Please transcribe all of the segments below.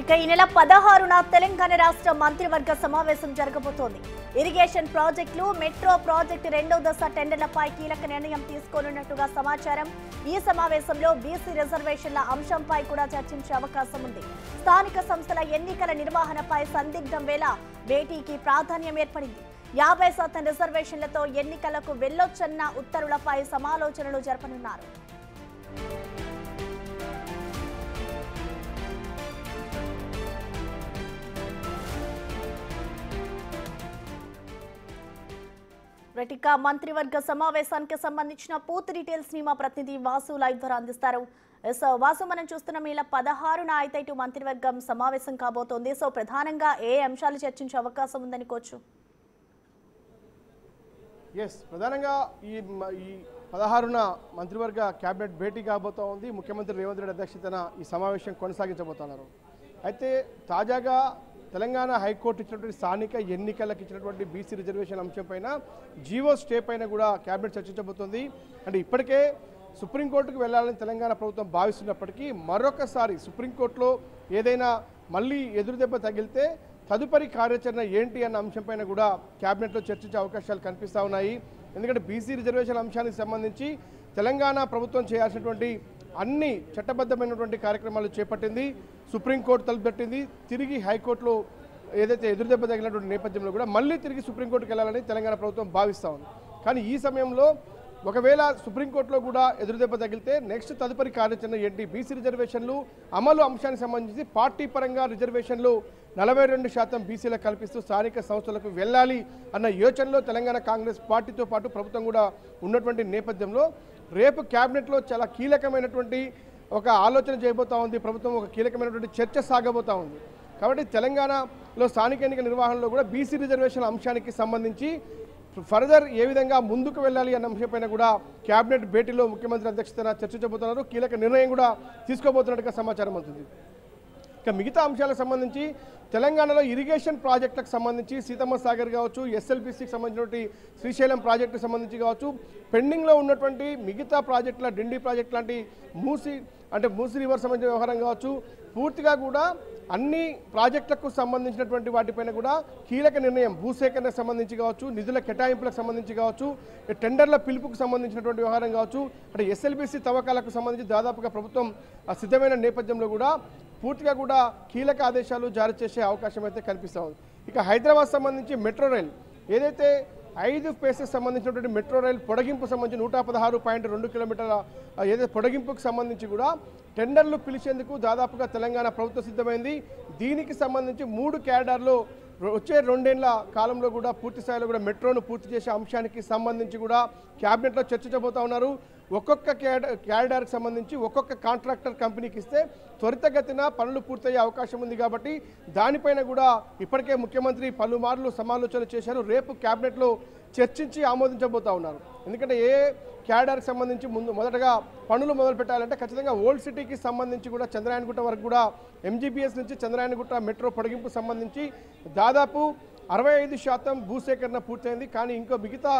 ఇక ఈ నెల 16న తెలంగాణ రాష్ట్ర మంత్రివర్గ సమావేశం జరగబోతోంది. ఇరిగేషన్ ప్రాజెక్టులు, మెట్రో ప్రాజెక్టు రెండో దశ టెండర్లపై కీలక నిర్ణయం తీసుకోనున్నట్టుగా సమాచారం. ఈ సమావేశంలో బీసీ రిజర్వేషన్ల అంశంపై కూడా చర్చించే అవకాశం ఉంది. స్థానిక సంస్థల ఎన్నికల నిర్వహణపై సందిగ్ధం వేళ భేటీకి ప్రాధాన్యం ఏర్పడింది. 50% రిజర్వేషన్లతో ఎన్నికలకు వెళ్లొచ్చన్న ఉత్తర్వులపై సమాలోచనలు జరపనున్నారు. ఇక మంత్రివర్గ సమావేశానికి సంబంధించిన పూర్తి డీటెయిల్స్ ని మా ప్రతినిధి వాసు లైవ్ ద్వారా అందిస్తారు. వాసు, మనం చూస్తున్నాం ఇలా 16న అయితే ఇటు మంత్రివర్గం సమావేశం కాబోతోంది. సో ప్రధానంగా ఏ అంశాలు చర్చించే అవకాశం ఉందనుకోవచ్చు? ప్రధానంగా ఈ 16న మంత్రివర్గ కేబినెట్ భేటీ కాబోతోంది. ముఖ్యమంత్రి రేవంత్ రెడ్డి అధ్యక్షతన ఈ సమావేశం కొనసాగించబోతున్నారు. అయితే తాజాగా తెలంగాణ హైకోర్టు ఇచ్చినటువంటి స్థానిక ఎన్నికలకు ఇచ్చినటువంటి బీసీ రిజర్వేషన్ అంశం పైన జీవో స్టే పైన కూడా కేబినెట్ చర్చించబోతోంది. అంటే ఇప్పటికే సుప్రీంకోర్టుకు వెళ్లాలని తెలంగాణ ప్రభుత్వం భావిస్తున్నప్పటికీ మరొకసారి సుప్రీంకోర్టులో ఏదైనా మళ్ళీ ఎదురుదెబ్బ తగిలితే తదుపరి కార్యాచరణ ఏంటి అన్న అంశంపైన కూడా కేబినెట్లో చర్చించే అవకాశాలు కనిపిస్తూ ఉన్నాయి. ఎందుకంటే బీసీ రిజర్వేషన్ అంశానికి సంబంధించి తెలంగాణ ప్రభుత్వం చేయాల్సినటువంటి అన్ని చట్టబద్ధమైనటువంటి కార్యక్రమాలు చేపట్టింది. సుప్రీంకోర్టు తలుపు తట్టింది. తిరిగి హైకోర్టులో ఏదైతే ఎదురుదెబ్బ తగిలినటువంటి నేపథ్యంలో కూడా మళ్ళీ తిరిగి సుప్రీంకోర్టుకు వెళ్ళాలని తెలంగాణ ప్రభుత్వం భావిస్తూ ఉంది. కానీ ఈ సమయంలో ఒకవేళ సుప్రీంకోర్టులో కూడా ఎదురుదెబ్బ తగిలితే నెక్స్ట్ తదుపరి కార్యాచరణ ఏంటి? బీసీ రిజర్వేషన్లు అమలు అంశానికి సంబంధించి పార్టీ పరంగా రిజర్వేషన్లు 42% బీసీలకు కల్పిస్తూ స్థానిక సంస్థలకు వెళ్ళాలి అన్న యోచనలో తెలంగాణ కాంగ్రెస్ పార్టీతో పాటు ప్రభుత్వం కూడా ఉన్నటువంటి నేపథ్యంలో రేపు క్యాబినెట్లో చాలా కీలకమైనటువంటి ఒక ఆలోచన చేయబోతూ ఉంది. ప్రభుత్వం ఒక కీలకమైనటువంటి చర్చ సాగబోతూ ఉంది. కాబట్టి తెలంగాణలో స్థానిక ఎన్నికల నిర్వహణలో కూడా బీసీ రిజర్వేషన్ అంశానికి సంబంధించి ఫర్దర్ ఏ విధంగా ముందుకు వెళ్ళాలి అన్న అంశంపైన కూడా క్యాబినెట్ భేటీలో ముఖ్యమంత్రి అధ్యక్షతన చర్చించబోతున్నారు. కీలక నిర్ణయం కూడా తీసుకోబోతున్నట్టుగా సమాచారం అవుతుంది. ఇక మిగతా అంశాలకు సంబంధించి తెలంగాణలో ఇరిగేషన్ ప్రాజెక్టులకు సంబంధించి సీతమ్మ సాగర్ కావచ్చు, ఎస్ఎల్బీసీకి సంబంధించినటువంటి శ్రీశైలం ప్రాజెక్టుకు సంబంధించి కావచ్చు, పెండింగ్లో ఉన్నటువంటి మిగతా ప్రాజెక్టుల డిండి ప్రాజెక్టు లాంటి మూసీ రివర్ సంబంధించిన వ్యవహారం కావచ్చు, పూర్తిగా కూడా అన్ని ప్రాజెక్టులకు సంబంధించినటువంటి వాటిపైన కూడా కీలక నిర్ణయం భూసేకరణకు సంబంధించి కావచ్చు, నిధుల కేటాయింపులకు సంబంధించి కావచ్చు, టెండర్ల పిలుపుకు సంబంధించినటువంటి వ్యవహారం కావచ్చు, అంటే ఎస్ఎల్బీసీ తవ్వకాలకు సంబంధించి దాదాపుగా ప్రభుత్వం సిద్ధమైన నేపథ్యంలో కూడా పూర్తిగా కూడా కీలక ఆదేశాలు జారీ చేసే అవకాశం అయితే కనిపిస్తూ ఉంది. ఇక హైదరాబాద్ సంబంధించి మెట్రో రైల్ ఏదైతే 5 ఫేసెస్ సంబంధించినటువంటి మెట్రో రైల్ పొడిగింపు సంబంధించి 116.2 కిలోమీటర్ల ఏదైతే పొడిగింపుకు సంబంధించి కూడా టెండర్లు పిలిచేందుకు దాదాపుగా తెలంగాణ ప్రభుత్వం సిద్ధమైంది. దీనికి సంబంధించి 3 క్యాడర్లు వచ్చే 2 ఏళ్ల కాలంలో కూడా పూర్తి స్థాయిలో కూడా మెట్రోను పూర్తి చేసే అంశానికి సంబంధించి కూడా క్యాబినెట్లో చర్చించబోతా ఉన్నారు. ఒక్కొక్క క్యాడర్కి సంబంధించి ఒక్కొక్క కాంట్రాక్టర్ కంపెనీకి ఇస్తే త్వరితగతిన పనులు పూర్తయ్యే అవకాశం ఉంది. కాబట్టి దానిపైన కూడా ఇప్పటికే ముఖ్యమంత్రి పలుమార్లు సమాలోచనలు చేశారు. రేపు క్యాబినెట్లో చర్చించి ఆమోదించబోతా ఉన్నారు. ఎందుకంటే ఏ క్యాడర్కి సంబంధించి మొదటగా పనులు మొదలు పెట్టాలంటే ఖచ్చితంగా ఓల్డ్ సిటీకి సంబంధించి కూడా చంద్రాయణగుట్ట వరకు కూడా ఎంజీబీఎస్ నుంచి చంద్రాయణగుట్ట మెట్రో పొడిగింపు సంబంధించి దాదాపు 65% భూసేకరణ పూర్తయింది. కానీ ఇంకో మిగతా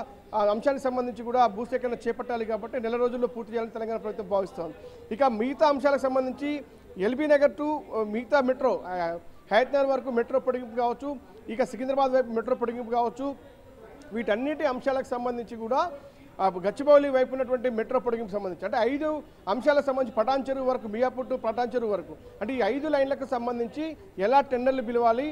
అంశానికి సంబంధించి కూడా భూసేకరణ చేపట్టాలి కాబట్టి నెల రోజుల్లో పూర్తి చేయాలని తెలంగాణ ప్రభుత్వం భావిస్తోంది. ఇక మిగతా అంశాలకు సంబంధించి ఎల్బీ నగర్ టు మిగతా మెట్రో హయత్నగర్ వరకు మెట్రో పొడిగింపు కావచ్చు, ఇక సికింద్రాబాద్ వైపు మెట్రో పొడిగింపు కావచ్చు, వీటన్నిటి అంశాలకు సంబంధించి కూడా గచ్చిబౌలి వైపు ఉన్నటువంటి మెట్రో పొడిగింపు సంబంధించి అంటే 5 అంశాలకు సంబంధించి పటాన్ చెరువు వరకు, మియాపూర్ టు పటాన్ చెరువు వరకు అంటే ఈ 5 లైన్లకు సంబంధించి ఎలా టెండర్లు పిలవాలి,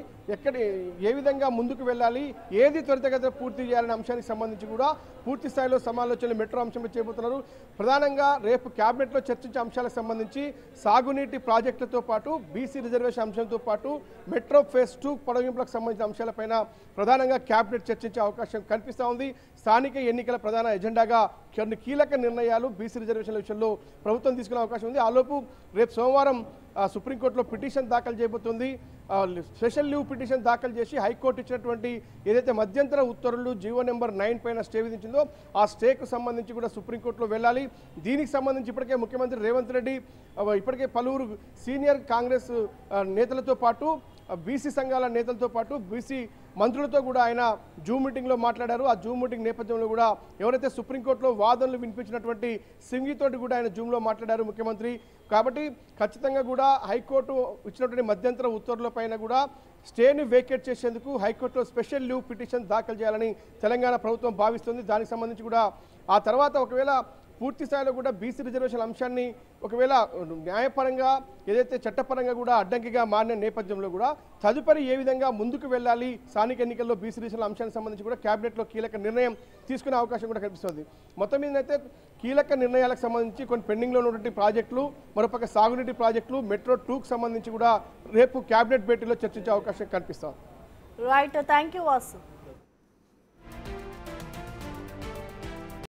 ఏ విధంగా ముందుకు వెళ్ళాలి, ఏది త్వరితగతిన పూర్తి చేయాలనే అంశానికి సంబంధించి కూడా పూర్తి స్థాయిలో సమాలోచనలు మెట్రో అంశంపై చేయబోతున్నారు. ప్రధానంగా రేపు క్యాబినెట్లో చర్చించే అంశాలకు సంబంధించి సాగునీటి ప్రాజెక్టులతో పాటు బీసీ రిజర్వేషన్ అంశంతో పాటు మెట్రో ఫేజ్ 2 పొడిగింపులకు సంబంధించిన అంశాలపైన ప్రధానంగా క్యాబినెట్ చర్చించే అవకాశం కనిపిస్తూ ఉంది. స్థానిక ఎన్నికల ప్రధాన ఎజెండాగా కొన్ని కీలక నిర్ణయాలు బీసీ రిజర్వేషన్ల విషయంలో ప్రభుత్వం తీసుకునే అవకాశం ఉంది. ఆలోపు రేపు సోమవారం సుప్రీంకోర్టులో పిటిషన్ దాఖలు చేయబోతుంది. స్పెషల్ లీవ్ పిటిషన్ దాఖలు చేసి హైకోర్టు ఇచ్చినటువంటి ఏదైతే మధ్యంతర ఉత్తర్వులు జీవో నెంబర్ 9 పైన స్టే విధించిందో ఆ స్టేకు సంబంధించి కూడా సుప్రీంకోర్టులో వెళ్ళాలి. దీనికి సంబంధించి ఇప్పటికే ముఖ్యమంత్రి రేవంత్ రెడ్డి ఇప్పటికే పలువురు సీనియర్ కాంగ్రెస్ నేతలతో పాటు బీసీ సంఘాల నేతలతో పాటు బీసీ మంత్రులతో కూడా ఆయన జూమ్ మీటింగ్లో మాట్లాడారు. ఆ జూమ్ మీటింగ్ నేపథ్యంలో కూడా ఎవరైతే సుప్రీంకోర్టులో వాదనలు వినిపించినటువంటి సింగితోటి కూడా ఆయన జూమ్లో మాట్లాడారు ముఖ్యమంత్రి. కాబట్టి ఖచ్చితంగా కూడా హైకోర్టు ఇచ్చినటువంటి మధ్యంతర ఉత్తర్వుల పైన కూడా స్టేని వేకేట్ చేసేందుకు హైకోర్టులో స్పెషల్ లీవ్ పిటిషన్ దాఖలు చేయాలని తెలంగాణ ప్రభుత్వం భావిస్తుంది. దానికి సంబంధించి కూడా ఆ తర్వాత ఒకవేళ పూర్తి స్థాయిలో కూడా బీసీ రిజర్వేషన్ అంశాన్ని ఒకవేళ న్యాయపరంగా ఏదైతే చట్టపరంగా కూడా అడ్డంకిగా మారిన నేపథ్యంలో కూడా తదుపరి ఏ విధంగా ముందుకు వెళ్ళాలి స్థానిక ఎన్నికల్లో బీసీ రిజర్వేషన్ అంశానికి సంబంధించి కూడా క్యాబినెట్లో కీలక నిర్ణయం తీసుకునే అవకాశం కూడా కనిపిస్తుంది. మొత్తం మీదైతే కీలక నిర్ణయాలకు సంబంధించి కొన్ని పెండింగ్లో ఉన్నటువంటి ప్రాజెక్టులు, మరోపక్క సాగునీటి ప్రాజెక్టులు, మెట్రో 2కు సంబంధించి కూడా రేపు క్యాబినెట్ భేటీలో చర్చించే అవకాశం కనిపిస్తుంది. Right, thank you Vasu.